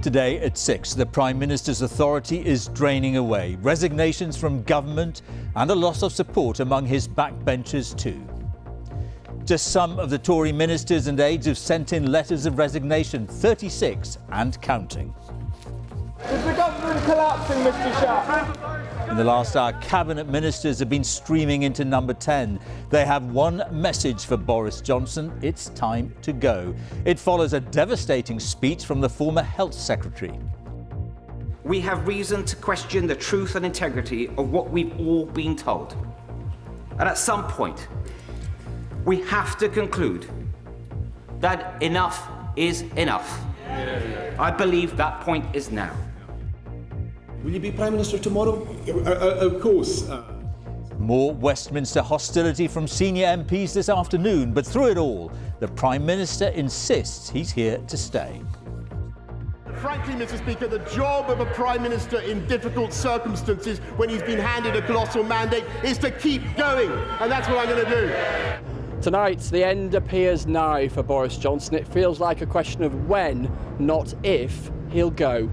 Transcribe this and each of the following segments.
Today at 6, the Prime Minister's authority is draining away. Resignations from government and a loss of support among his backbenchers too. Just some of the Tory ministers and aides have sent in letters of resignation, 36 and counting. Is the government collapsing, Mr. Shah? In the last hour, cabinet ministers have been streaming into number 10. They have one message for Boris Johnson: it's time to go. It follows a devastating speech from the former health secretary. We have reason to question the truth and integrity of what we've all been told. And at some point, we have to conclude that enough is enough. I believe that point is now. Will you be Prime Minister tomorrow? Of course. More Westminster hostility from senior MPs this afternoon, but through it all, the Prime Minister insists he's here to stay. Frankly, Mr. Speaker, the job of a Prime Minister in difficult circumstances when he's been handed a colossal mandate is to keep going, and that's what I'm going to do. Tonight, the end appears nigh for Boris Johnson. It feels like a question of when, not if, he'll go.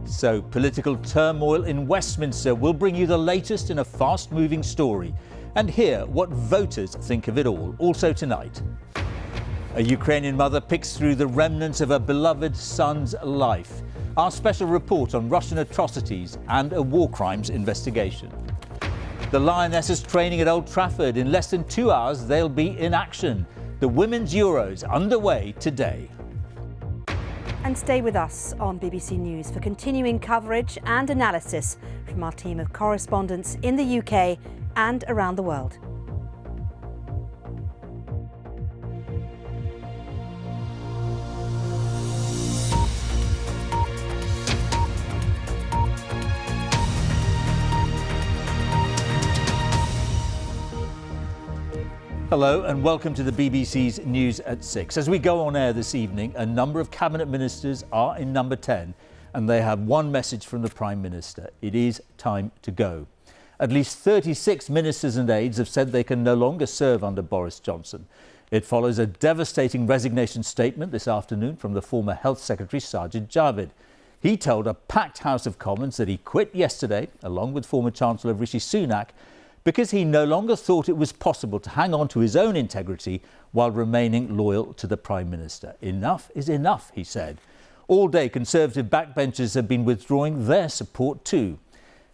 So, political turmoil in Westminster will bring you the latest in a fast-moving story and hear what voters think of it all. Also tonight, a Ukrainian mother picks through the remnants of her beloved son's life. Our special report on Russian atrocities and a war crimes investigation. The Lionesses training at Old Trafford. In less than 2 hours, they'll be in action. The Women's Euros underway today. And stay with us on BBC News for continuing coverage and analysis from our team of correspondents in the UK and around the world. Hello and welcome to the BBC's News at 6. As we go on air this evening, a number of cabinet ministers are in number 10 and they have one message from the Prime Minister: it is time to go. At least 36 ministers and aides have said they can no longer serve under Boris Johnson. It follows a devastating resignation statement this afternoon from the former Health Secretary Sajid Javid. He told a packed House of Commons that he quit yesterday, along with former Chancellor Rishi Sunak, because he no longer thought it was possible to hang on to his own integrity while remaining loyal to the Prime Minister. Enough is enough, he said. All day, Conservative backbenchers have been withdrawing their support too.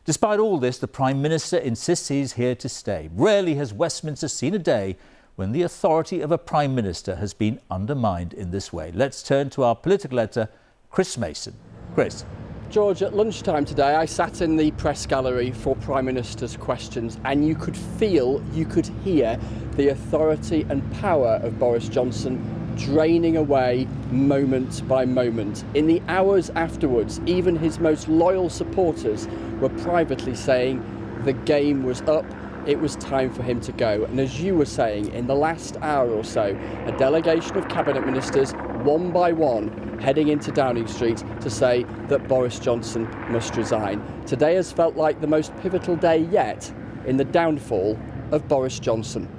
Despite all this, the Prime Minister insists he's here to stay. Rarely has Westminster seen a day when the authority of a Prime Minister has been undermined in this way. Let's turn to our political editor, Chris Mason. Chris. George, at lunchtime today, I sat in the press gallery for Prime Minister's questions, and you could feel, you could hear the authority and power of Boris Johnson draining away moment by moment. In the hours afterwards, even his most loyal supporters were privately saying the game was up. It was time for him to go. And as you were saying, in the last hour or so, a delegation of cabinet ministers, one by one, heading into Downing Street to say that Boris Johnson must resign. Today has felt like the most pivotal day yet in the downfall of Boris Johnson.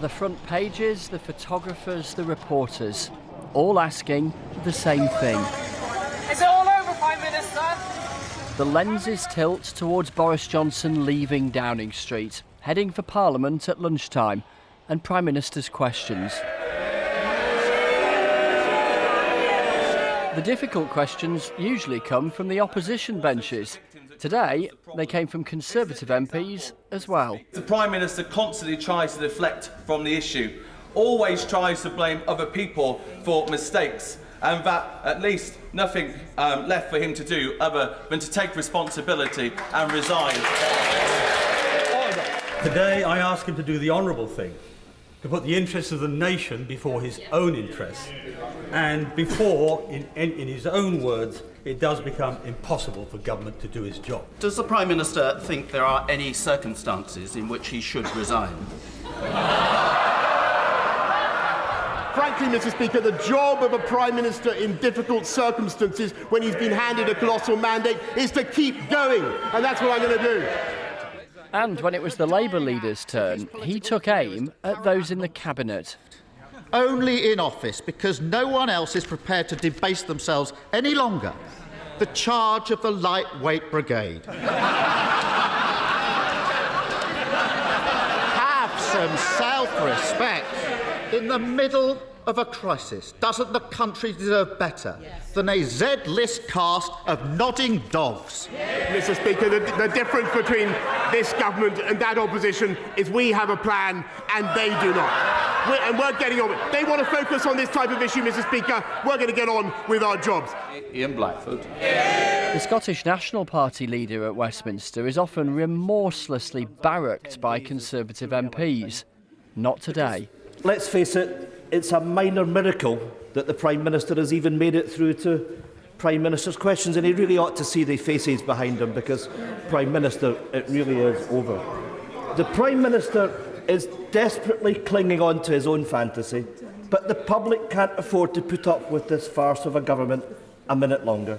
The front pages, the photographers, the reporters, all asking the same thing. Is it all over, Prime Minister? The lenses tilt towards Boris Johnson leaving Downing Street, heading for Parliament at lunchtime, and Prime Minister's questions. The difficult questions usually come from the opposition benches. Today, they came from Conservative MPs as well. The Prime Minister constantly tries to deflect from the issue, always tries to blame other people for mistakes, and that at least nothing left for him to do other than to take responsibility and resign. Today I ask him to do the honourable thing, to put the interests of the nation before his own interests, and before, in his own words, it does become impossible for government to do its job. Does the Prime Minister think there are any circumstances in which he should resign? Frankly, Mr. Speaker, the job of a Prime Minister in difficult circumstances when he's been handed a colossal mandate is to keep going, and that's what I'm going to do. And when it was the Labour leader's turn, he took aim at those in the cabinet. only in office because no one else is prepared to debase themselves any longer, the charge of the lightweight brigade. Have some self-respect. In the middle of a crisis, doesn't the country deserve better than a Z-list cast of nodding dogs? Mr. Speaker, the difference between this government and that opposition is we have a plan and they do not. We're getting on. They want to focus on this type of issue, Mr. Speaker. We're going to get on with our jobs. Ian Blackford. The Scottish National Party leader at Westminster is often remorselessly barracked by Conservative MPs. Not today. Let's face it, it's a minor miracle that the Prime Minister has even made it through to Prime Minister's questions, and he really ought to see the faces behind him because, Prime Minister, it really is over. The Prime Minister is desperately clinging on to his own fantasy, but the public can't afford to put up with this farce of a government a minute longer.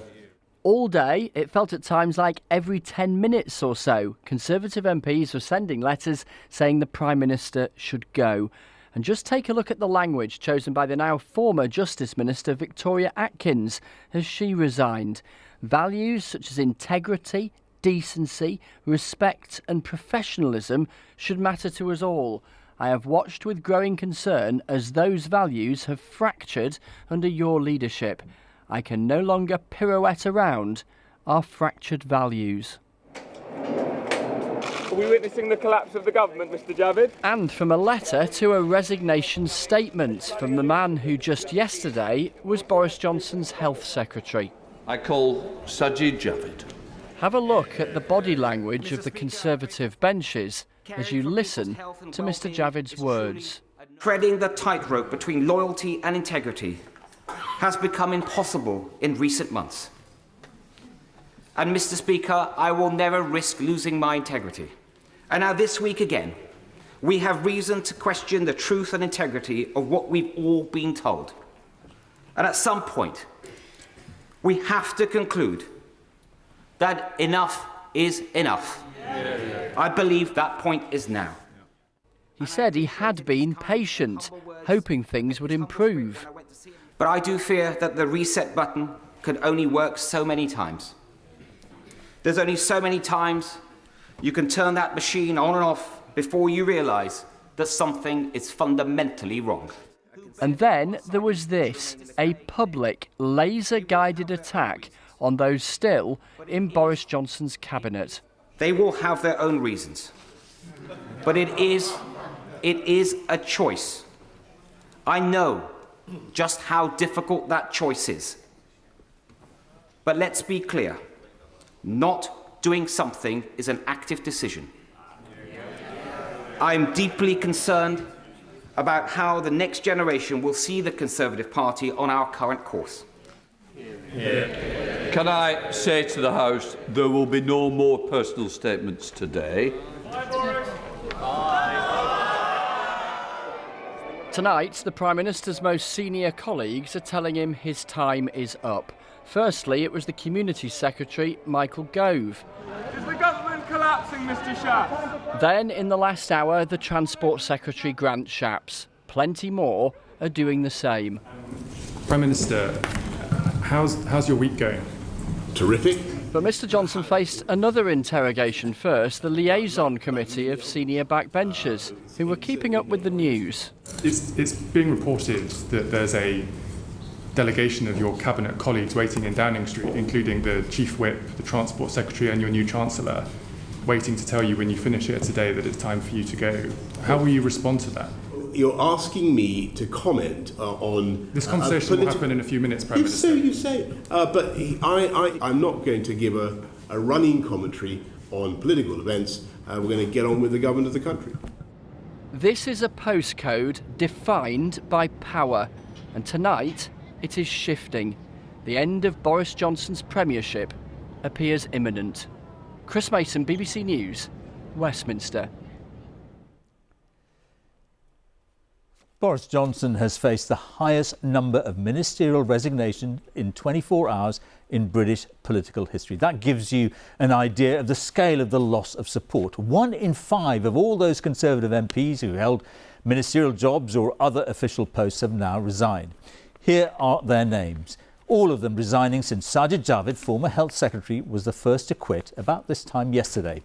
All day, it felt at times like every 10 minutes or so, Conservative MPs were sending letters saying the Prime Minister should go. And just take a look at the language chosen by the now former Justice Minister Victoria Atkins as she resigned. Values such as integrity, decency, respect and professionalism should matter to us all. I have watched with growing concern as those values have fractured under your leadership. I can no longer pirouette around our fractured values. Are we witnessing the collapse of the government, Mr Javid? And from a letter to a resignation statement from the man who just yesterday was Boris Johnson's Health Secretary. I call Sajid Javid. Have a look at the body language of the Conservative benches as you listen to Mr Javid's words. Treading the tightrope between loyalty and integrity has become impossible in recent months. And, Mr Speaker, I will never risk losing my integrity. And now this week again, we have reason to question the truth and integrity of what we've all been told. And at some point, we have to conclude that enough is enough. I believe that point is now. He said he had been patient, hoping things would improve. But I do fear that the reset button can only work so many times. There's only so many times you can turn that machine on and off before you realise that something is fundamentally wrong. And then there was this, a public, laser-guided attack on those still in Boris Johnson's cabinet. They will have their own reasons. But it is a choice. I know just how difficult that choice is. But let's be clear. Not doing something is an active decision. I am deeply concerned about how the next generation will see the Conservative Party on our current course. Can I say to the House, there will be no more personal statements today. Tonight, the Prime Minister's most senior colleagues are telling him his time is up. Firstly, it was the Community Secretary, Michael Gove. Is the government collapsing, Mr Shapps? Then, in the last hour, the Transport Secretary, Grant Shapps. Plenty more are doing the same. Prime Minister, how's your week going? Terrific. But Mr Johnson faced another interrogation first, the liaison committee of senior backbenchers, who were keeping up with the news. It's being reported that there's a delegation of your cabinet colleagues waiting in Downing Street, including the Chief Whip, the Transport Secretary and your new Chancellor, waiting to tell you when you finish here today that it's time for you to go. How will you respond to that? You're asking me to comment on... This conversation will happen in a few minutes, Prime Minister. So you say. But I'm not going to give a running commentary on political events. We're going to get on with the government of the country. This is a postcode defined by power. And tonight, it is shifting. The end of Boris Johnson's premiership appears imminent. Chris Mason, BBC News, Westminster. Boris Johnson has faced the highest number of ministerial resignations in 24 hours in British political history. That gives you an idea of the scale of the loss of support. 1 in 5 of all those Conservative MPs who held ministerial jobs or other official posts have now resigned. Here are their names. All of them resigning since Sajid Javid, former Health Secretary, was the first to quit about this time yesterday.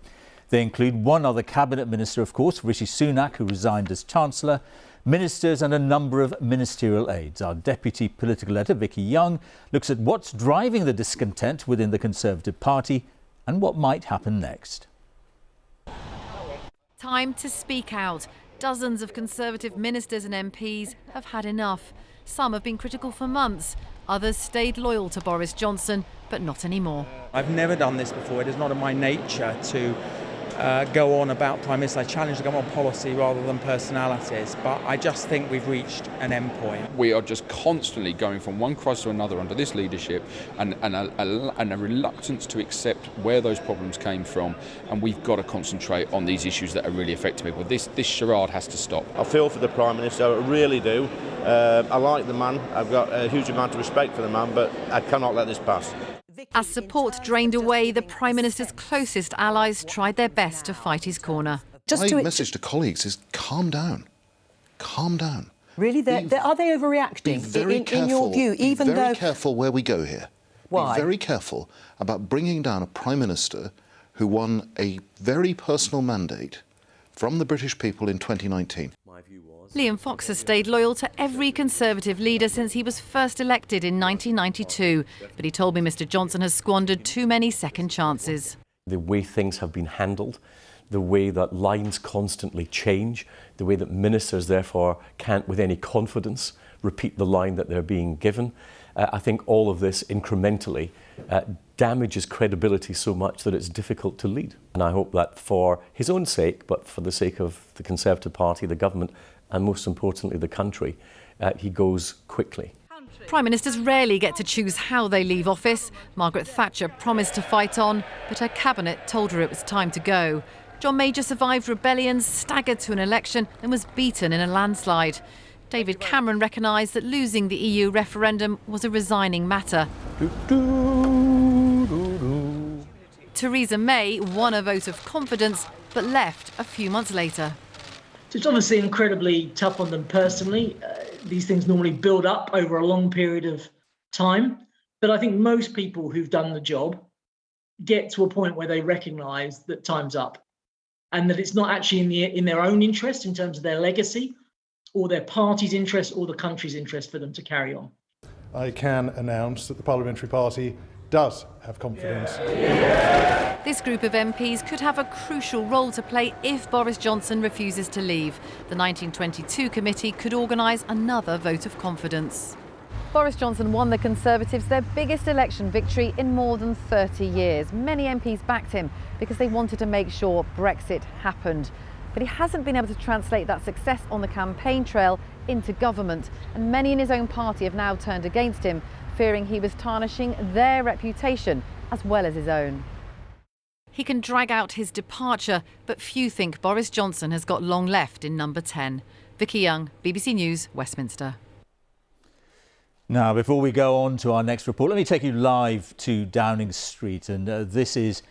They include one other Cabinet Minister, of course, Rishi Sunak, who resigned as Chancellor, ministers and a number of ministerial aides. Our Deputy Political Editor, Vicky Young, looks at what's driving the discontent within the Conservative Party and what might happen next. Time to speak out. Dozens of Conservative ministers and MPs have had enough. Some have been critical for months. Others stayed loyal to Boris Johnson, but not anymore. I've never done this before. It is not in my nature to go on about Prime Minister. I challenge the government policy rather than personalities, but I just think we've reached an end point. We are just constantly going from one crisis to another under this leadership and a reluctance to accept where those problems came from, and we've got to concentrate on these issues that are really affecting people. This charade has to stop. I feel for the Prime Minister, I really do. I like the man, I've got a huge amount of respect for the man, but I cannot let this pass. As support drained away, the Prime Minister's closest allies tried their best to fight his corner. My message to colleagues is calm down. Calm down. Really? Are they overreacting? Be very careful. In your view, even though... Be very careful where we go here. Why? Be very careful about bringing down a Prime Minister who won a very personal mandate from the British people in 2019. Liam Fox has stayed loyal to every Conservative leader since he was first elected in 1992. But he told me Mr Johnson has squandered too many second chances. The way things have been handled, the way that lines constantly change, the way that ministers therefore can't with any confidence repeat the line that they're being given. I think all of this incrementally damages credibility so much that it's difficult to lead. And I hope that for his own sake, but for the sake of the Conservative Party, the government, and most importantly the country, he goes quickly. Prime Ministers rarely get to choose how they leave office. Margaret Thatcher promised to fight on, but her cabinet told her it was time to go. John Major survived rebellions, staggered to an election and was beaten in a landslide. David Cameron recognised that losing the EU referendum was a resigning matter. Theresa May won a vote of confidence but left a few months later. It's obviously incredibly tough on them personally. These things normally build up over a long period of time. But I think most people who've done the job get to a point where they recognise that time's up and that it's not actually in their own interest in terms of their legacy or their party's interest or the country's interest for them to carry on. I can announce that the Parliamentary Party does have confidence. This group of MPs could have a crucial role to play if Boris Johnson refuses to leave. The 1922 committee could organise another vote of confidence. Boris Johnson won the Conservatives their biggest election victory in more than 30 years. Many MPs backed him because they wanted to make sure Brexit happened. But he hasn't been able to translate that success on the campaign trail into government. And many in his own party have now turned against him, fearing he was tarnishing their reputation as well as his own. He can drag out his departure, but few think Boris Johnson has got long left in number 10. Vicky Young, BBC News, Westminster. Now, before we go on to our next report, let me take you live to Downing Street, and this is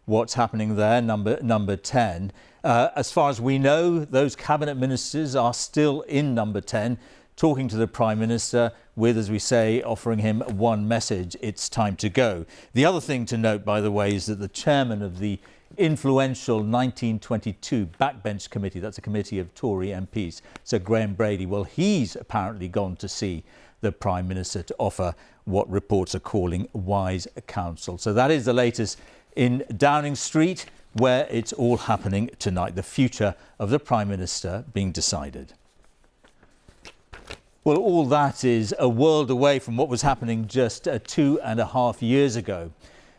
what's happening there, number 10. As far as we know, those cabinet ministers are still in number 10, talking to the Prime Minister with, as we say, offering him one message: it's time to go. The other thing to note, by the way, is that the chairman of the influential 1922 Backbench Committee, that's a committee of Tory MPs, Sir Graham Brady, well, he's apparently gone to see the Prime Minister to offer what reports are calling wise counsel. So that is the latest in Downing Street, where it's all happening tonight, the future of the Prime Minister being decided. Well, all that is a world away from what was happening just 2.5 years ago,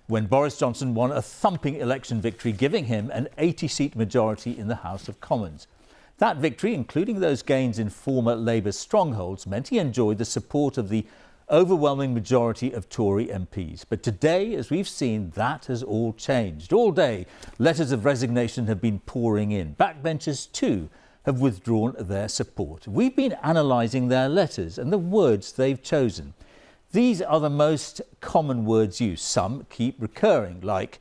when Boris Johnson won a thumping election victory, giving him an 80-seat majority in the House of Commons. That victory, including those gains in former Labour strongholds, meant he enjoyed the support of the overwhelming majority of Tory MPs. But today, as we've seen, that has all changed. All day, letters of resignation have been pouring in. Backbenchers too have withdrawn their support. We've been analysing their letters and the words they've chosen. These are the most common words used. Some keep recurring, like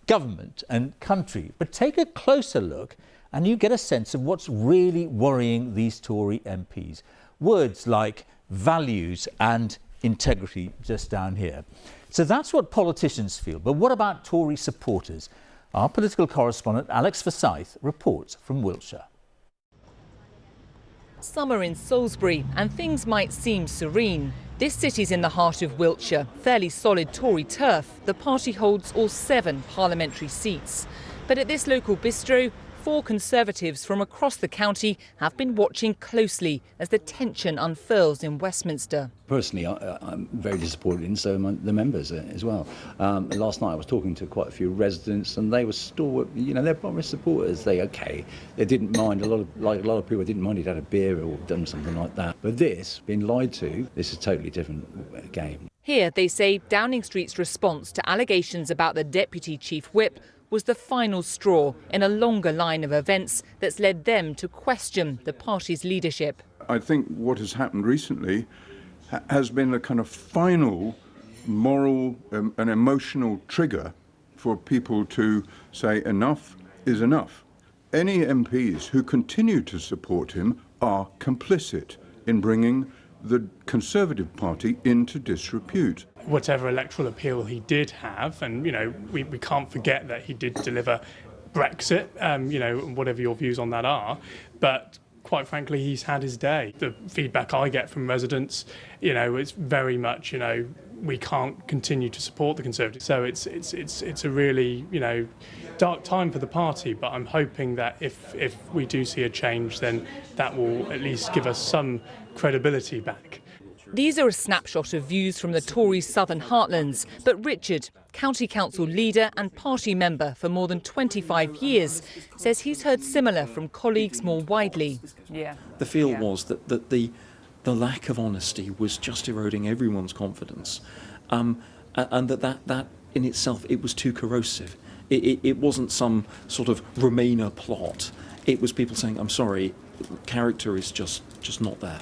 government and country. But take a closer look and you get a sense of what's really worrying these Tory MPs. Words like values and integrity just down here. So that's what politicians feel. But what about Tory supporters? Our political correspondent Alex Forsyth reports from Wiltshire. Summer in Salisbury and things might seem serene. This city's in the heart of Wiltshire, fairly solid Tory turf. The party holds all 7 parliamentary seats. But at this local bistro, 4 Conservatives from across the county have been watching closely as the tension unfurls in Westminster. Personally, I'm very disappointed, and so are the members as well. Last night I was talking to quite a few residents, and they were stalwart. You know, they're Boris supporters. They didn't mind. A lot of people didn't mind he'd had a beer or done something like that. But this, being lied to, this is a totally different game. Here they say Downing Street's response to allegations about the Deputy Chief Whip was the final straw in a longer line of events that's led them to question the party's leadership. I think what has happened recently has been a kind of final moral and emotional trigger for people to say enough is enough. Any MPs who continue to support him are complicit in bringing the Conservative Party into disrepute. Whatever electoral appeal he did have, and we can't forget that he did deliver Brexit, whatever your views on that are, but quite frankly he's had his day. The feedback I get from residents, it's very much, we can't continue to support the Conservatives. So it's a really, dark time for the party, but I'm hoping that if we do see a change, then that will at least give us some credibility back. These are a snapshot of views from the Tories' southern heartlands, but Richard, county council leader and party member for more than 25 years, says he's heard similar from colleagues more widely. The feel was that the lack of honesty was just eroding everyone's confidence, and that in itself, it was too corrosive. It wasn't some sort of Remainer plot. It was people saying, I'm sorry, character is just not there.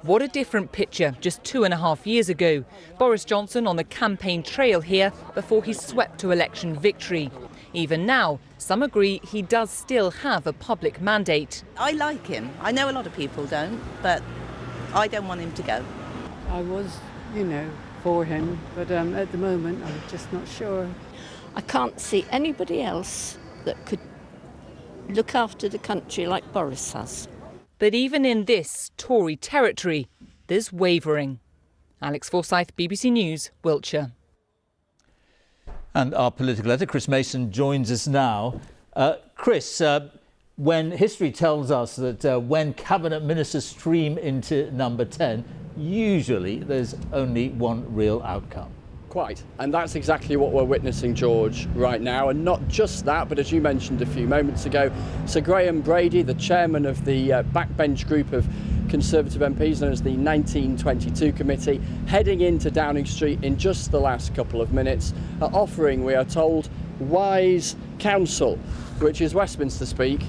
What a different picture just 2.5 years ago. Boris Johnson on the campaign trail here before he swept to election victory. Even now, some agree he does still have a public mandate. I like him. I know a lot of people don't, but I don't want him to go. I was, for him, but at the moment I'm just not sure. I can't see anybody else that could look after the country like Boris has. But even in this Tory territory, there's wavering. Alex Forsyth, BBC News, Wiltshire. And our political editor, Chris Mason, joins us now. Chris, when history tells us that when cabinet ministers stream into number 10, usually there's only one real outcome. Quite, and that's exactly what we're witnessing, George, right now. And not just that, but as you mentioned a few moments ago, Sir Graham Brady, the chairman of the backbench group of Conservative MPs known as the 1922 committee, heading into Downing Street in just the last couple of minutes, offering, we are told, wise counsel, which is Westminster speak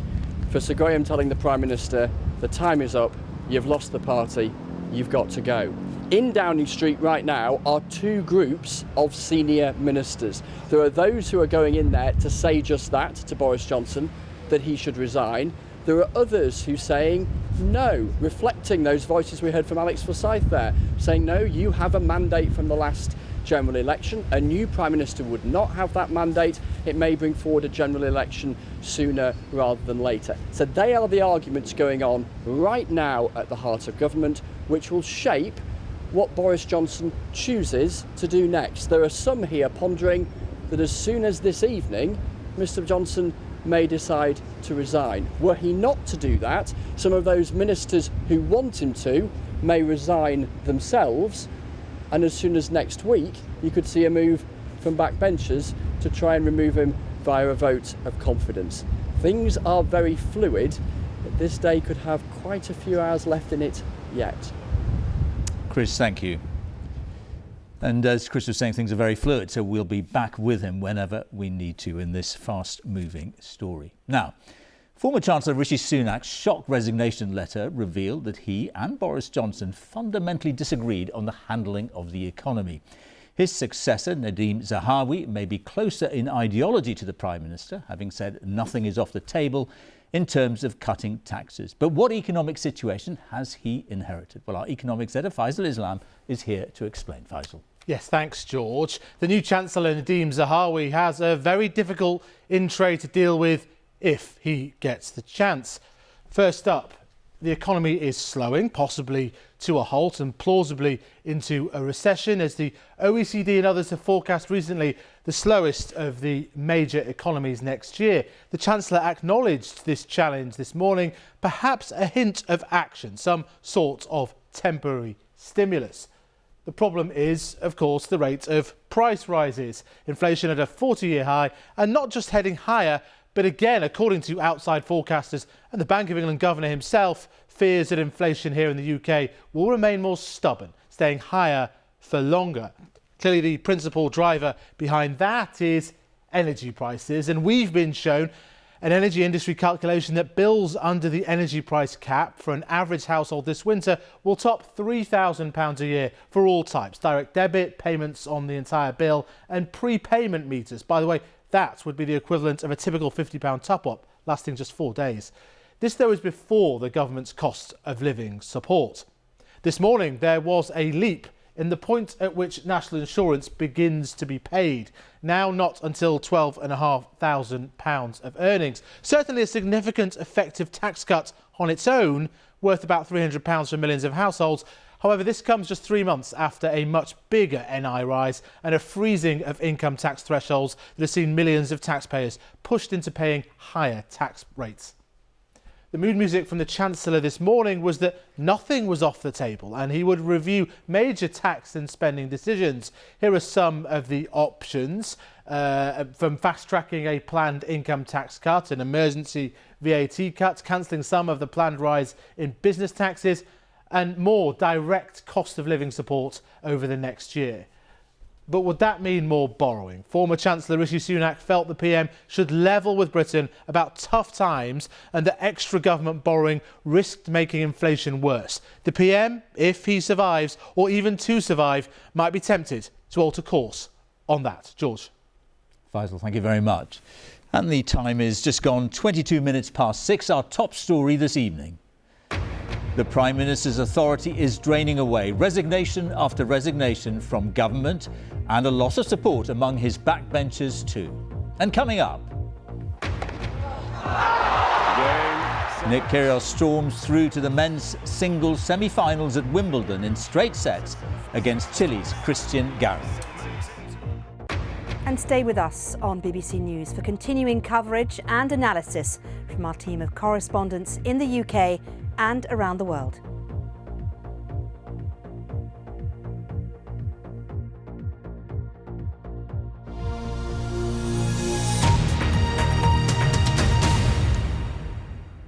for Sir Graham telling the Prime Minister, the time is up, you've lost the party, you've got to go. In Downing Street right now are 2 groups of senior ministers. There are those who are going in there to say just that to Boris Johnson, that he should resign. There are others who are saying no, reflecting those voices we heard from Alex Forsyth there, saying no, you have a mandate from the last general election. A new Prime Minister would not have that mandate. It may bring forward a general election sooner rather than later. So they are the arguments going on right now at the heart of government, which will shape what Boris Johnson chooses to do next. There are some here pondering that as soon as this evening, Mr Johnson may decide to resign. Were he not to do that, some of those ministers who want him to may resign themselves, and as soon as next week, you could see a move from backbenchers to try and remove him via a vote of confidence. Things are very fluid, but this day could have quite a few hours left in it yet. Chris, thank you. And as Chris was saying, things are very fluid, so we'll be back with him whenever we need to in this fast-moving story. Now, Former Chancellor Rishi Sunak's shock resignation letter revealed that he and Boris Johnson fundamentally disagreed on the handling of the economy. His successor, Nadhim Zahawi, may be closer in ideology to the Prime Minister, having said nothing is off the table in terms of cutting taxes. But what economic situation has he inherited? Well, our economics editor, Faisal Islam, is here to explain. Faisal. Yes, thanks, George. The new Chancellor, Nadhim Zahawi, has a very difficult in-tray to deal with if he gets the chance. First up, the economy is slowing, possibly to a halt and plausibly into a recession, as the OECD and others have forecast recently the slowest of the major economies next year. The Chancellor acknowledged this challenge this morning, perhaps a hint of action, some sort of temporary stimulus. The problem is, of course, the rate of price rises. Inflation at a 40-year high, and not just heading higher, but again, according to outside forecasters and the Bank of England Governor himself, fears that inflation here in the UK will remain more stubborn, staying higher for longer. Clearly, the principal driver behind that is energy prices, and we've been shown an energy industry calculation that bills under the energy price cap for an average household this winter will top £3,000 a year for all types, direct debit, payments on the entire bill and prepayment meters. By the way, that would be the equivalent of a typical £50 top-up lasting just 4 days. This, though, is before the government's cost of living support. This morning, there was a leap in the point at which national insurance begins to be paid, now not until £12,500 of earnings. Certainly a significant effective tax cut on its own, worth about £300 for millions of households. However, this comes just 3 months after a much bigger NI rise and a freezing of income tax thresholds that has seen millions of taxpayers pushed into paying higher tax rates. The mood music from the Chancellor this morning was that nothing was off the table and he would review major tax and spending decisions. Here are some of the options, from fast-tracking a planned income tax cut, an emergency VAT cut, cancelling some of the planned rise in business taxes, and more direct cost of living support over the next year. But would that mean more borrowing? Former Chancellor Rishi Sunak felt the PM should level with Britain about tough times and that extra government borrowing risked making inflation worse. The PM, if he survives, or even to survive, might be tempted to alter course on that. George. Faisal, thank you very much. And the time is just gone 22 minutes past 6. Our top story this evening. The Prime Minister's authority is draining away, resignation after resignation from government, and a loss of support among his backbenchers too. And coming up, Nick Kyrgios storms through to the men's singles semi-finals at Wimbledon in straight sets against Chile's Christian Garin. And stay with us on BBC News for continuing coverage and analysis from our team of correspondents in the UK and around the world.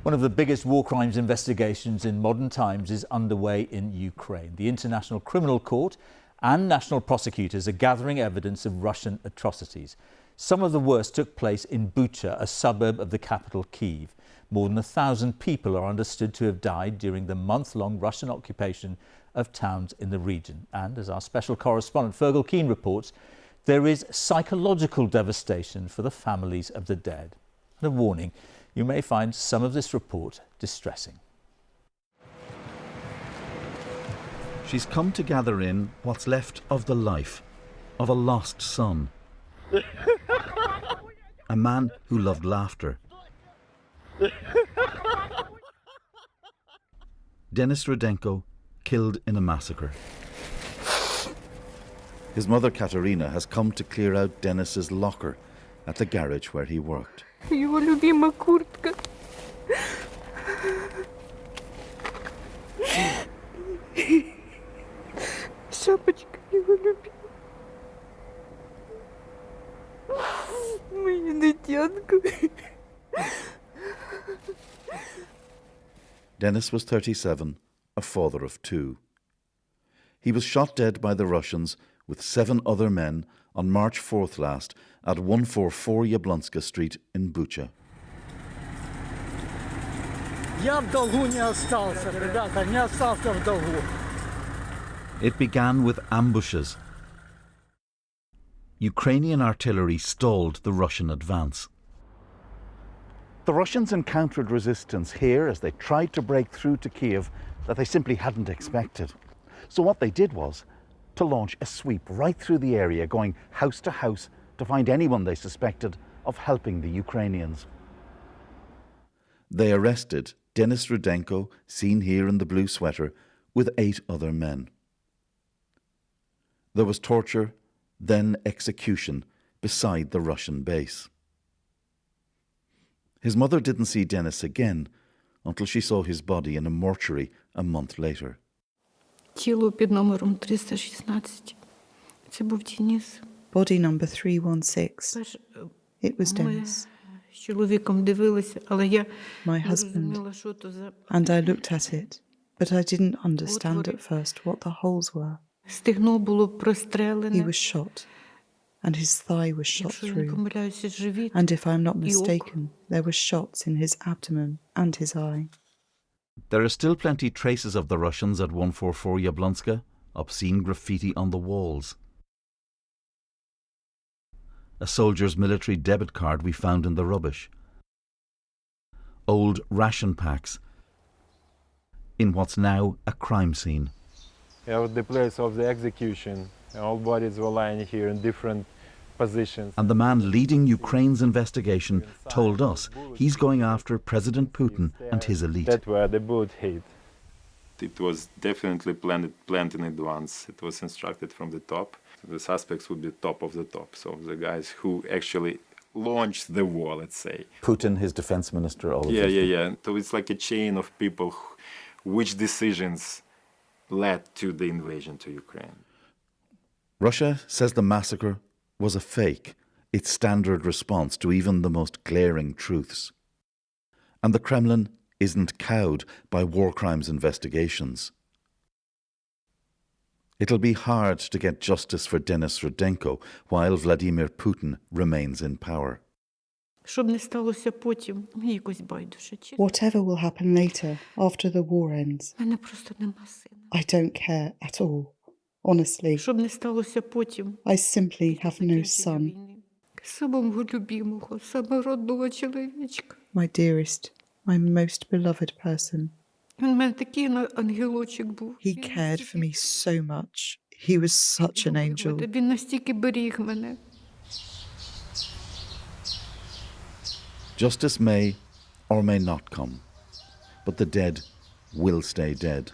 One of the biggest war crimes investigations in modern times is underway in Ukraine. The International Criminal Court and national prosecutors are gathering evidence of Russian atrocities. Some of the worst took place in Bucha, a suburb of the capital, Kyiv. More than 1,000 people are understood to have died during the month-long Russian occupation of towns in the region. And as our special correspondent Fergal Keane reports, there is psychological devastation for the families of the dead. And a warning, you may find some of this report distressing. She's come to gather in what's left of the life of a lost son. A man who loved laughter. Denis Rudenko, killed in a massacre. His mother Katerina has come to clear out Denis's locker at the garage where he worked. Его любимая куртка. Шапочка его любимая. Моя дитятка. Denis was 37, a father of 2. He was shot dead by the Russians with 7 other men on March 4th last at 144 Yablonska Street in Bucha. It began with ambushes. Ukrainian artillery stalled the Russian advance. The Russians encountered resistance here as they tried to break through to Kiev that they simply hadn't expected. So what they did was to launch a sweep right through the area, going house to house to find anyone they suspected of helping the Ukrainians. They arrested Denis Rudenko, seen here in the blue sweater, with 8 other men. There was torture, then execution, beside the Russian base. His mother didn't see Denis again until she saw his body in a mortuary a month later. Тіло під номером 316. Це був Денис. Body number 316. It was Denis. З чоловіком дивилися, але я My не husband. розуміла, що то за... And I looked at it, but I didn't understand at first what the holes were. Стегно було прострелене. He was shot, and his thigh was shot Якщо я не through. помиляюся, живіт And if I'm not і око. mistaken, there were shots in his abdomen and his eye. There are still plenty traces of the Russians at 144 Yablonska, obscene graffiti on the walls. A soldier's military debit card we found in the rubbish. Old ration packs in what's now a crime scene. At the place of the execution, all bodies were lying here in different positions. And the man leading Ukraine's investigation told us he's going after President Putin and his elite. That's where the bullet hit. It was definitely planned in advance. It was instructed from the top. The suspects would be top of the top, so the guys who actually launched the war, let's say. Putin, his defense minister, all of Yeah. this. So it's like a chain of people which decisions led to the invasion to Ukraine. Russia says the massacre was a fake, its standard response to even the most glaring truths. And the Kremlin isn't cowed by war crimes investigations. It'll be hard to get justice for Denis Rudenko while Vladimir Putin remains in power. Щоб не сталося потім, мені якось байдуже. Whatever will happen later, after the war ends, У мене просто нема сина. I don't care at all. Honestly, Щоб не сталося потім. I simply have no son. Самого любимого, самого родного чоловічка. My dearest, my most beloved person. Він у мене такий ангелочок був. He cared for me so much. He was such an angel. Він настільки беріг мене. Justice may or may not come, but the dead will stay dead.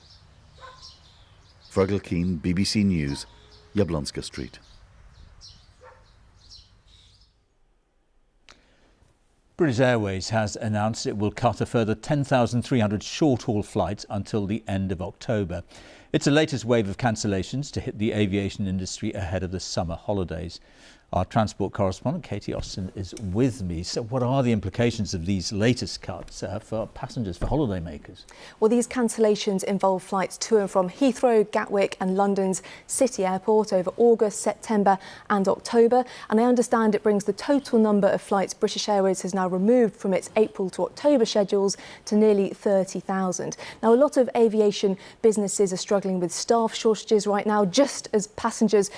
Fergal Keane, BBC News, Yablonska Street. British Airways has announced it will cut a further 10,300 short-haul flights until the end of October. It's the latest wave of cancellations to hit the aviation industry ahead of the summer holidays. Our transport correspondent Katie Austin is with me. So what are the implications of these latest cuts for passengers, for holidaymakers? Well, these cancellations involve flights to and from Heathrow, Gatwick and London's City Airport over August, September and October. And I understand it brings the total number of flights British Airways has now removed from its April to October schedules to nearly 30,000. Now, a lot of aviation businesses are struggling with staff shortages right now, just as passengers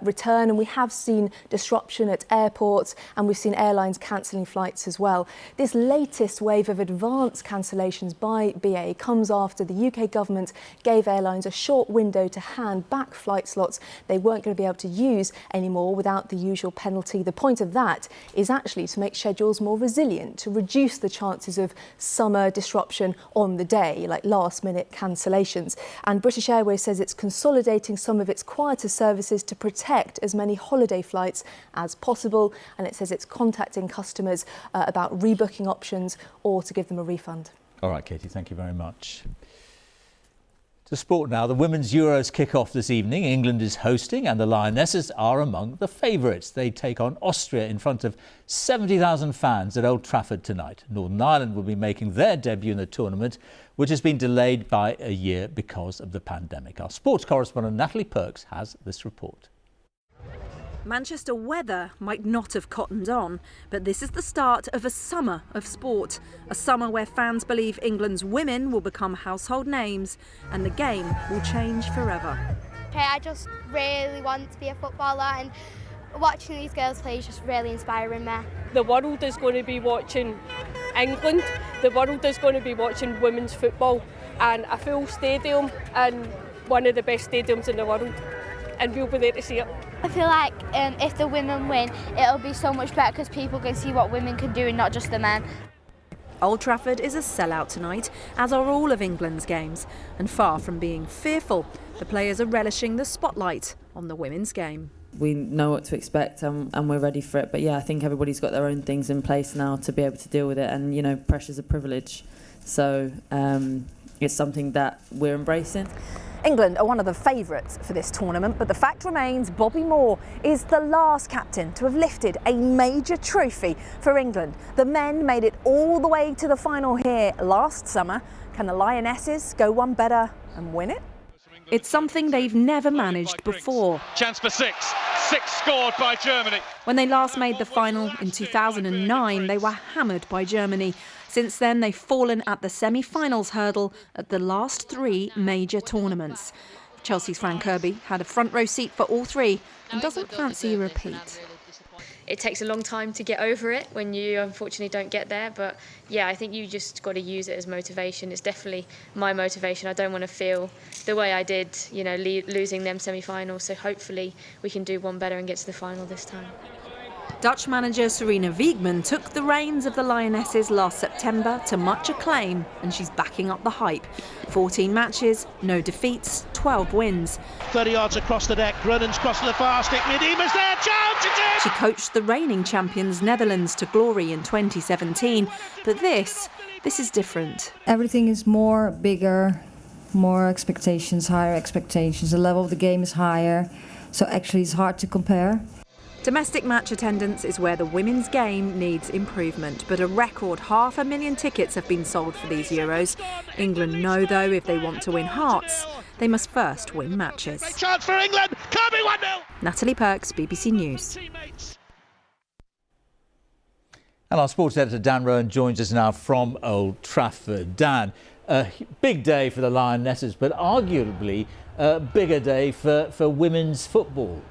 return. And we have seen disruption at airports and we've seen airlines cancelling flights as well. This latest wave of advance cancellations by BA comes after the UK government gave airlines a short window to hand back flight slots they weren't going to be able to use anymore without the usual penalty. The point of that is actually to make schedules more resilient, to reduce the chances of summer disruption on the day, like last-minute cancellations. And British Airways says it's consolidating some of its quieter services to protect as many holiday flights as possible, and it says it's contacting customers about rebooking options or to give them a refund. All right, Katie, thank you very much. To sport now, the Women's Euros kick off this evening. England is hosting and the Lionesses are among the favourites. They take on Austria in front of 70,000 fans at Old Trafford tonight. Northern Ireland will be making their debut in the tournament, which has been delayed by a year because of the pandemic. Our sports correspondent Natalie Perks has this report. Manchester weather might not have cottoned on, but this is the start of a summer of sport. A summer where fans believe England's women will become household names and the game will change forever. I just really want to be a footballer, and watching these girls play is just really inspiring me. The world is going to be watching England, the world is going to be watching women's football, and a full stadium and one of the best stadiums in the world, and we'll be there to see it. I feel like if the women win, it'll be so much better because people can see what women can do and not just the men. Old Trafford is a sellout tonight, as are all of England's games, and far from being fearful, the players are relishing the spotlight on the women's game. We know what to expect and we're ready for it, but yeah, I think everybody's got their own things in place now to be able to deal with it, and you know, pressure's a privilege, so it's something that we're embracing. England are one of the favourites for this tournament, but the fact remains Bobby Moore is the last captain to have lifted a major trophy for England. The men made it all the way to the final here last summer. Can the Lionesses go one better and win it? It's something they've never managed before. Chance for six scored by Germany. When they last made the final in 2009, they were hammered by Germany. Since then, they've fallen at the semi-finals hurdle at the last three major tournaments. Chelsea's Fran Kirby had a front row seat for all three and doesn't fancy a repeat. It takes a long time to get over it when you unfortunately don't get there, but yeah, I think you just got to use it as motivation. It's definitely my motivation. I don't want to feel the way I did, you know, losing them semi-finals, so hopefully we can do one better and get to the final this time. Dutch manager Sarina Wiegman took the reins of the Lionesses last September to much acclaim, and she's backing up the hype. 14 matches, no defeats, 12 wins. 30 yards across the deck, Grunnen's crossed to the far stick, Miedema's there, chance, it's in! She coached the reigning champions Netherlands to glory in 2017, but this is different. Everything is more, bigger, more expectations, higher expectations. The level of the game is higher, so actually it's hard to compare. Domestic match attendance is where the women's game needs improvement, but a record 500,000 tickets have been sold for these Euros. England know, though, if they want to win hearts, they must first win matches. Chance for England, Kirby 1-0! Natalie Perks, BBC News. And our sports editor Dan Rowan joins us now from Old Trafford. Dan, a big day for the Lionesses, but arguably a bigger day for women's football.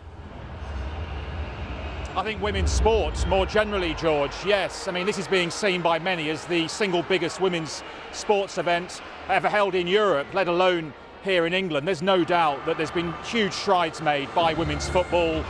I think women's sports more generally, George, yes. I mean, this is being seen by many as the single biggest women's sports event ever held in Europe, let alone here in England. There's no doubt that there's been huge strides made by women's football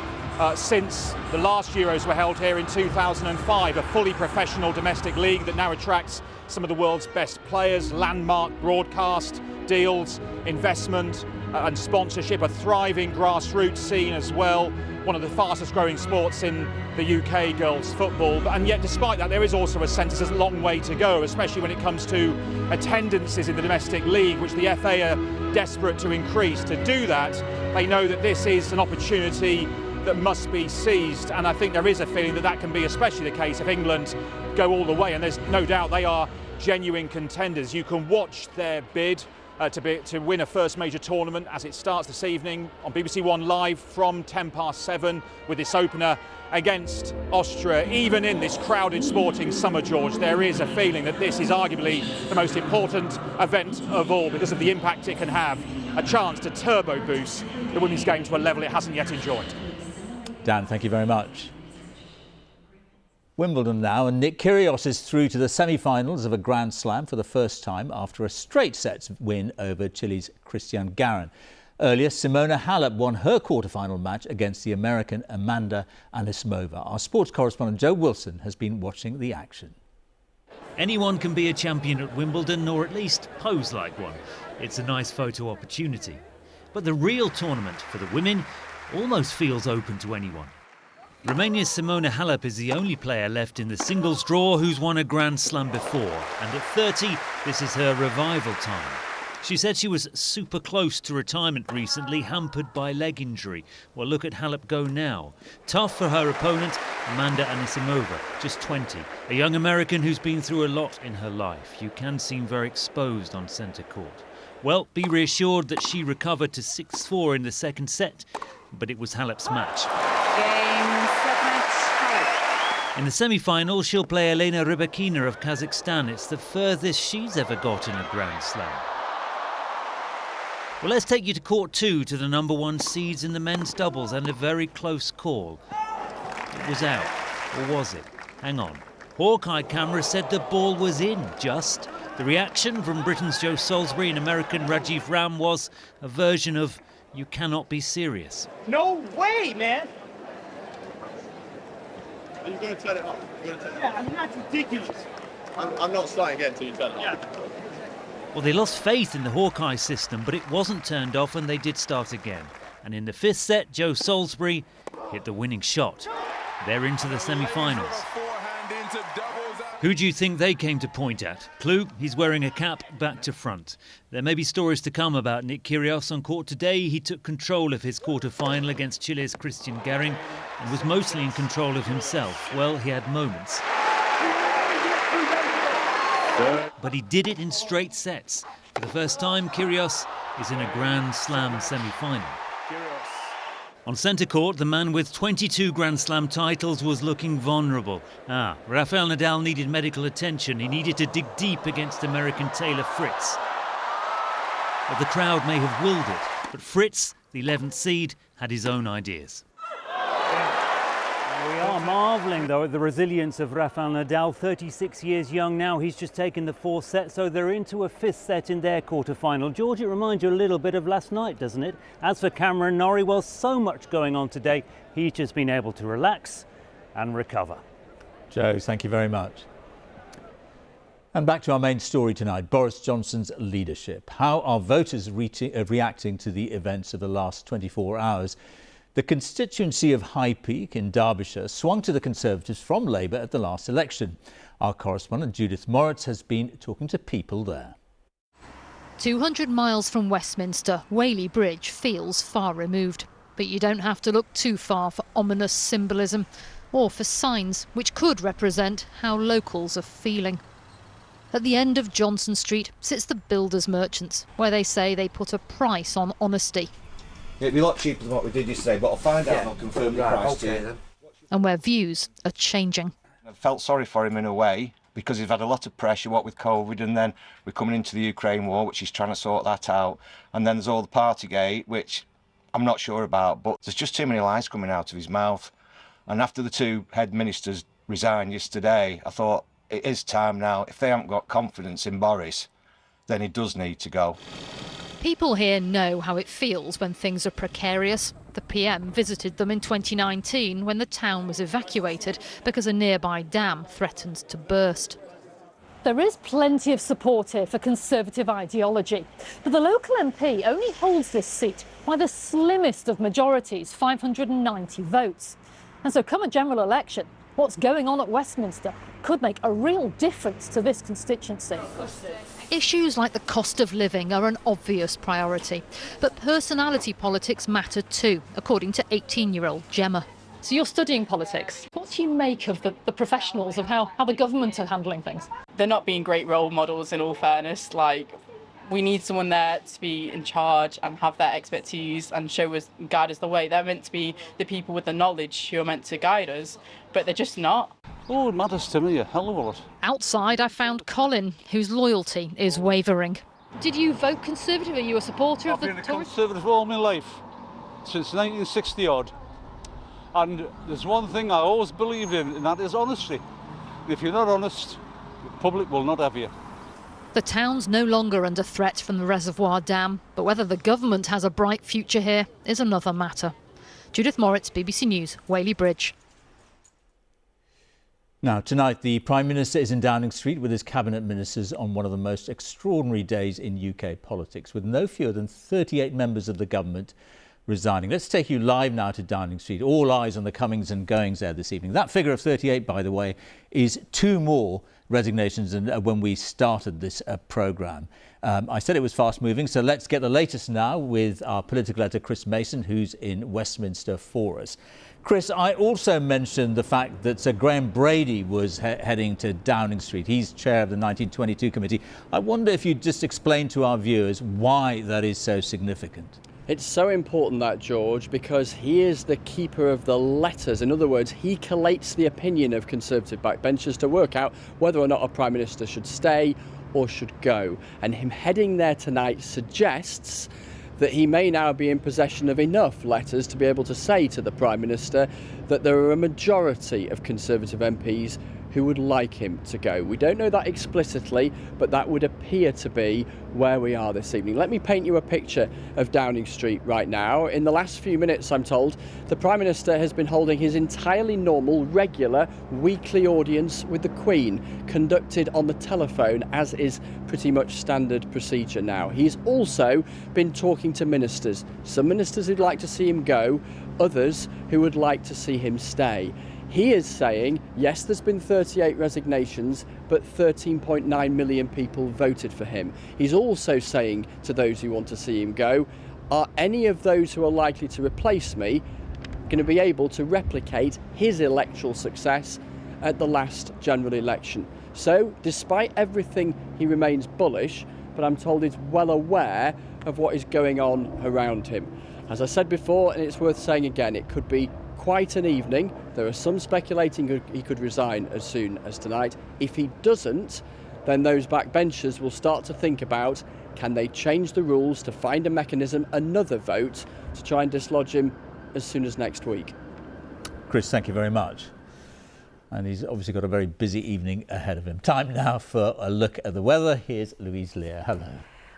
since the last Euros were held here in 2005, a fully professional domestic league that now attracts some of the world's best players, landmark broadcast deals, investment and sponsorship, a thriving grassroots scene as well. One of the fastest growing sports in the UK, girls football. And yet despite that, there is also a sense there's a long way to go, especially when it comes to attendances in the domestic league, which the FA are desperate to increase. To do that, they know that this is an opportunity that must be seized, and I think there is a feeling that that can be especially the case if England go all the way, and there's no doubt they are genuine contenders. You can watch their bid to win a first major tournament as it starts this evening on BBC One Live from 7:10 with this opener against Austria. Even in this crowded sporting summer, George, there is a feeling that this is arguably the most important event of all because of the impact it can have, a chance to turbo boost the women's game to a level it hasn't yet enjoyed. Dan, thank you very much. Wimbledon now, and Nick Kyrgios is through to the semi-finals of a Grand Slam for the first time after a straight sets win over Chile's Christian Garin. Earlier, Simona Halep won her quarter-final match against the American Amanda Anisimova. Our sports correspondent Joe Wilson has been watching the action. Anyone can be a champion at Wimbledon, or at least pose like one. It's a nice photo opportunity. But the real tournament for the women almost feels open to anyone. Romania's Simona Halep is the only player left in the singles draw who's won a Grand Slam before, and at 30, this is her revival time. She said she was super close to retirement recently, hampered by leg injury. Well, look at Halep go now. Tough for her opponent, Amanda Anisimova, just 20, a young American who's been through a lot in her life. You can seem very exposed on centre court. Well, be reassured that she recovered to 6-4 in the second set, but it was Halep's match. In the semi-final, she'll play Elena Rybakina of Kazakhstan. It's the furthest she's ever got in a Grand Slam. Well, let's take you to court 2, to the #1 seeds in the men's doubles, and a very close call. It was out, or was it? Hang on. Hawkeye camera said the ball was in, just. The reaction from Britain's Joe Salisbury and American Rajiv Ram was a version of, "You cannot be serious." No way, man! Are you going to turn it off? Yeah, I mean, that's ridiculous. I'm not starting again until you turn it off. Yeah. Well, they lost faith in the Hawkeye system, but it wasn't turned off and they did start again. And in the 5th set, Joe Salisbury hit the winning shot. They're into the semi-finals. Who do you think they came to point at? Clue, he's wearing a cap back to front. There may be stories to come about Nick Kyrgios on court today. He took control of his quarter-final against Chile's Christian Gering and was mostly in control of himself. Well, he had moments. But he did it in straight sets. For the first time, Kyrgios is in a Grand Slam semi-final. On centre court, the man with 22 Grand Slam titles was looking vulnerable. Rafael Nadal needed medical attention. He needed to dig deep against American Taylor Fritz. But the crowd may have willed it, but Fritz, the 11th seed, had his own ideas. We are marvelling, though, at the resilience of Rafael Nadal, 36 years young now. He's just taken the 4th set, so they're into a 5th set in their quarter-final. George, it reminds you a little bit of last night, doesn't it? As for Cameron Norrie, well, so much going on today. He's just been able to relax and recover. Joe, thank you very much. And back to our main story tonight, Boris Johnson's leadership. How are voters reacting to the events of the last 24 hours? The constituency of High Peak in Derbyshire swung to the Conservatives from Labour at the last election. Our correspondent Judith Moritz has been talking to people there. 200 miles from Westminster, Whaley Bridge feels far removed. But you don't have to look too far for ominous symbolism or for signs which could represent how locals are feeling. At the end of Johnson Street sits the Builders Merchants, where they say they put a price on honesty. It'll be a lot cheaper than what we did yesterday, but I'll find out and I'll confirm the price to you. And where views are changing. I felt sorry for him in a way, because he's had a lot of pressure, what with COVID, and then we're coming into the Ukraine war, which he's trying to sort that out. And then there's all the Partygate, which I'm not sure about, but there's just too many lies coming out of his mouth. And after the 2 head ministers resigned yesterday, I thought it is time now. If they haven't got confidence in Boris, then he does need to go. People here know how it feels when things are precarious. The PM visited them in 2019 when the town was evacuated because a nearby dam threatened to burst. There is plenty of support here for Conservative ideology, but the local MP only holds this seat by the slimmest of majorities, 590 votes. And so come a general election, what's going on at Westminster could make a real difference to this constituency. Issues like the cost of living are an obvious priority, but personality politics matter too, according to 18-year-old Gemma. So you're studying politics. What do you make of the professionals, of how the government are handling things? They're not being great role models, in all fairness. Like, we need someone there to be in charge and have that expertise and show us, guide us the way. They're meant to be the people with the knowledge who are meant to guide us, but they're just not. Oh, it matters to me a hell of a lot. Outside, I found Colin, whose loyalty is wavering. Did you vote Conservative? Are you a supporter of the Tories? I've been a Conservative all my life, since 1960-odd. And there's one thing I always believed in, and that is honesty. If you're not honest, the public will not have you. The town's no longer under threat from the reservoir dam, but whether the government has a bright future here is another matter. Judith Moritz, BBC News, Whaley Bridge. Now, tonight, the Prime Minister is in Downing Street with his cabinet ministers on one of the most extraordinary days in UK politics, with no fewer than 38 members of the government resigning. Let's take you live now to Downing Street. All eyes on the comings and goings there this evening. That figure of 38, by the way, is 2 more resignations than when we started this programme. I said it was fast moving, so let's get the latest now with our political editor Chris Mason, who's in Westminster for us. Chris, I also mentioned the fact that Sir Graham Brady was heading to Downing Street. He's chair of the 1922 committee. I wonder if you'd just explain to our viewers why that is so significant. It's so important that, George, because he is the keeper of the letters. In other words, he collates the opinion of Conservative backbenchers to work out whether or not a Prime Minister should stay or should go. And him heading there tonight suggests that he may now be in possession of enough letters to be able to say to the Prime Minister that there are a majority of Conservative MPs who would like him to go. We don't know that explicitly, but that would appear to be where we are this evening. Let me paint you a picture of Downing Street right now. In the last few minutes, I'm told, the Prime Minister has been holding his entirely normal, regular, weekly audience with the Queen, conducted on the telephone, as is pretty much standard procedure now. He's also been talking to ministers, some ministers who'd like to see him go, others who would like to see him stay. He is saying, yes, there's been 38 resignations, but 13.9 million people voted for him. He's also saying to those who want to see him go, are any of those who are likely to replace me going to be able to replicate his electoral success at the last general election? So, despite everything, he remains bullish, but I'm told he's well aware of what is going on around him. As I said before, and it's worth saying again, it could be quite an evening. There are some speculating he could resign as soon as tonight. If he doesn't, then those backbenchers will start to think about, can they change the rules to find a mechanism, another vote, to try and dislodge him as soon as next week. Chris, thank you very much. And he's obviously got a very busy evening ahead of him. Time now for a look at the weather. Here's Louise Lear. Hello.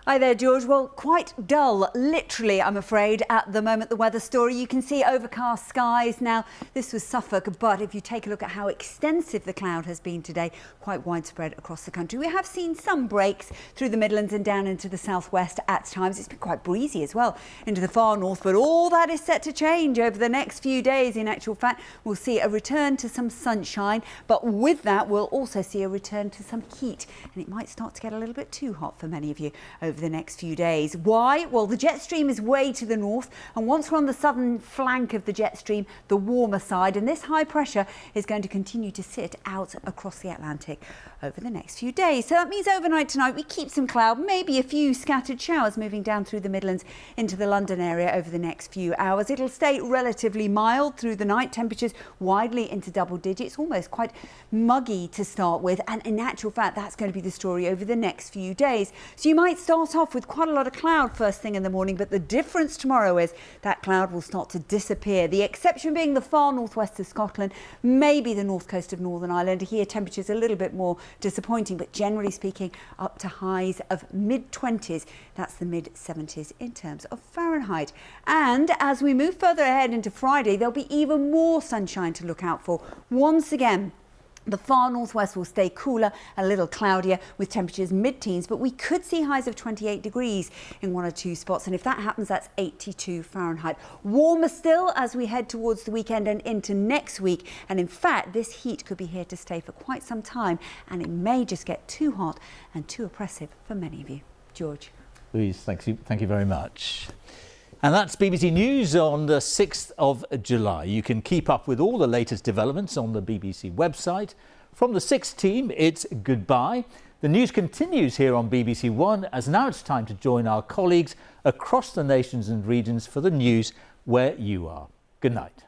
Hi there, George. Well, quite dull, literally, I'm afraid, at the moment, the weather story. You can see overcast skies. Now, this was Suffolk, but if you take a look at how extensive the cloud has been today, quite widespread across the country. We have seen some breaks through the Midlands and down into the southwest at times. It's been quite breezy as well into the far north, but all that is set to change over the next few days. In actual fact, we'll see a return to some sunshine, but with that, we'll also see a return to some heat, and it might start to get a little bit too hot for many of you over the next few days. Why? Well, the jet stream is way to the north, and once we're on the southern flank of the jet stream, the warmer side, and this high pressure is going to continue to sit out across the Atlantic over the next few days. So that means overnight tonight we keep some cloud, maybe a few scattered showers moving down through the Midlands into the London area over the next few hours. It'll stay relatively mild through the night, temperatures widely into double digits, almost quite muggy to start with, and in actual fact that's going to be the story over the next few days. So you might start off with quite a lot of cloud first thing in the morning, but the difference tomorrow is that cloud will start to disappear. The exception being the far northwest of Scotland, maybe the north coast of Northern Ireland. Here temperatures a little bit more disappointing, but generally speaking up to highs of mid-20s. That's the mid-70s in terms of Fahrenheit. And as we move further ahead into Friday, there'll be even more sunshine to look out for. Once again, the far northwest will stay cooler, a little cloudier with temperatures mid-teens, but we could see highs of 28 degrees in one or two spots. And if that happens, that's 82 Fahrenheit. Warmer still as we head towards the weekend and into next week. And in fact, this heat could be here to stay for quite some time, and it may just get too hot and too oppressive for many of you. George. Louise, thank you very much. And that's BBC News on the 6th of July. You can keep up with all the latest developments on the BBC website. From the 6 team, it's goodbye. The news continues here on BBC One, as now it's time to join our colleagues across the nations and regions for the news where you are. Good night.